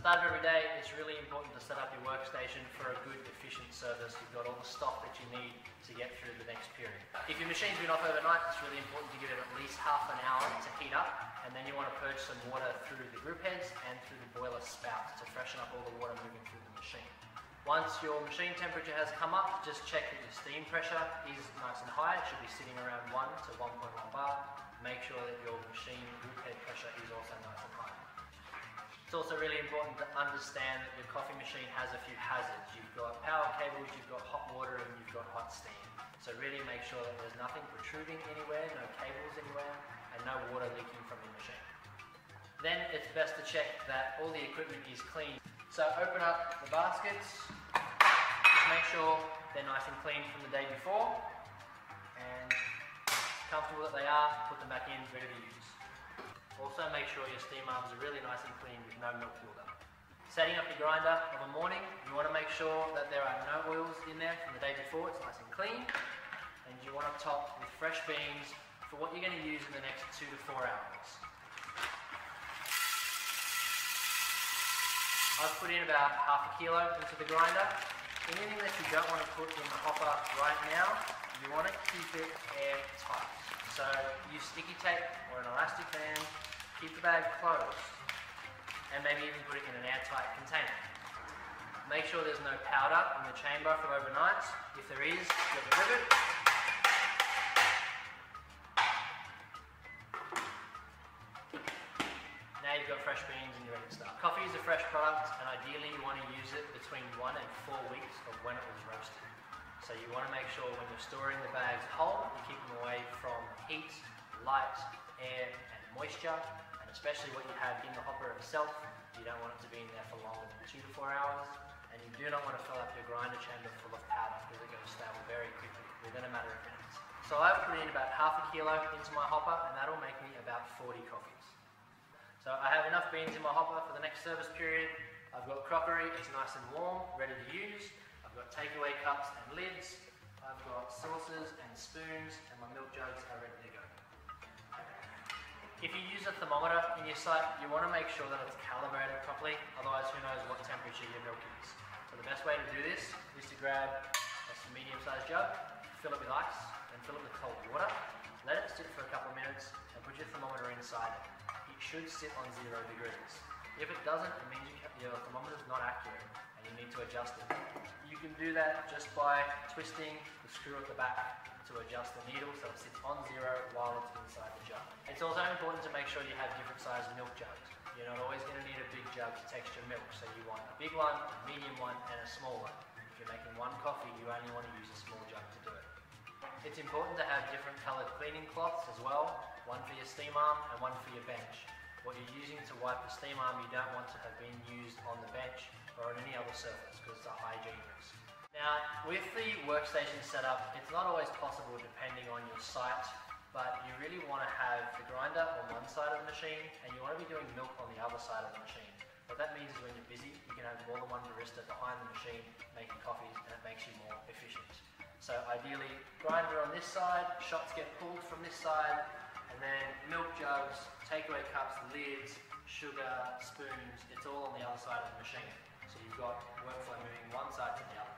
start of every day, it's really important to set up your workstation for a good, efficient service. You've got all the stock that you need to get through the next period. If your machine's been off overnight, it's really important to give it at least half an hour to heat up, and then you want to purge some water through the group heads and through the boiler spout to freshen up all the water moving through the machine. Once your machine temperature has come up, just check that your steam pressure is nice and high. It should be sitting around 1 to 1.1 bar. Make sure that your machine group head pressure is also nice and high. It's also really important to understand that your coffee machine has a few hazards. You've got power cables, you've got hot water, and you've got hot steam. So really make sure that there's nothing protruding anywhere, no cables anywhere, and no water leaking from your machine. Then it's best to check that all the equipment is clean. So open up the baskets, just make sure they're nice and clean from the day before, and comfortable that they are, put them back in, ready to use. Also make sure your steam arms are really nice and clean with no milk buildup. Setting up your grinder of a morning, you want to make sure that there are no oils in there from the day before, it's nice and clean, and you want to top with fresh beans for what you're going to use in the next 2 to 4 hours. I've put in about half a kilo into the grinder. Anything that you don't want to put in the hopper right now, you want to keep it airtight. So use sticky tape or an elastic band, keep the bag closed, and maybe even put it in an airtight container. Make sure there's no powder in the chamber from overnight. If there is, get rid of it. Now you've got fresh beans and you're ready to start. Coffee is a fresh product, and ideally you want to use it between 1 and 4 weeks of when it was roasted. So you want to make sure when you're storing the bags whole, you keep them away from heat, light, air and moisture, and especially what you have in the hopper itself. You don't want it to be in there for longer than 2 to 4 hours, and you do not want to fill up your grinder chamber full of powder because it goes stale very quickly, within a matter of minutes. So I've put in about half a kilo into my hopper, and that'll make me about 40 coffees. So I have enough beans in my hopper for the next service period. I've got crockery, it's nice and warm, ready to use. I've got takeaway cups and lids, I've got saucers and spoons, and my milk jugs are ready to go. If you use a thermometer in your site, you want to make sure that it's calibrated properly, otherwise who knows what temperature your milk is. So the best way to do this is to grab a medium-sized jug, fill it with ice, and fill it with cold water. Let it sit for a couple of minutes, and put your thermometer inside it. It should sit on 0 degrees. If it doesn't, it means your thermometer is not accurate, and you need to adjust it. You can do that just by twisting the screw at the back to adjust the needle so it sits on 0 while it's inside the jug. It's also important to make sure you have different sized milk jugs. You're not always going to need a big jug to texture milk, so you want a big one, a medium one, and a small one. If you're making one coffee, you only want to use a small jug to do it. It's important to have different coloured cleaning cloths as well, one for your steam arm and one for your bench. What you're using to wipe the steam arm, you don't want to have been used on the bench or on any other surface because it's a hygiene risk. Now, with the workstation setup, it's not always possible depending on your site, but you really want to have the grinder on one side of the machine and you want to be doing milk on the other side of the machine. What that means is when you're busy, you can have more than one barista behind the machine making coffees, and it makes you more efficient. So ideally, grinder on this side, shots get pulled from this side, and then milk jugs, takeaway cups, lids, sugar, spoons, it's all on the other side of the machine. So you've got workflow moving one side to the other.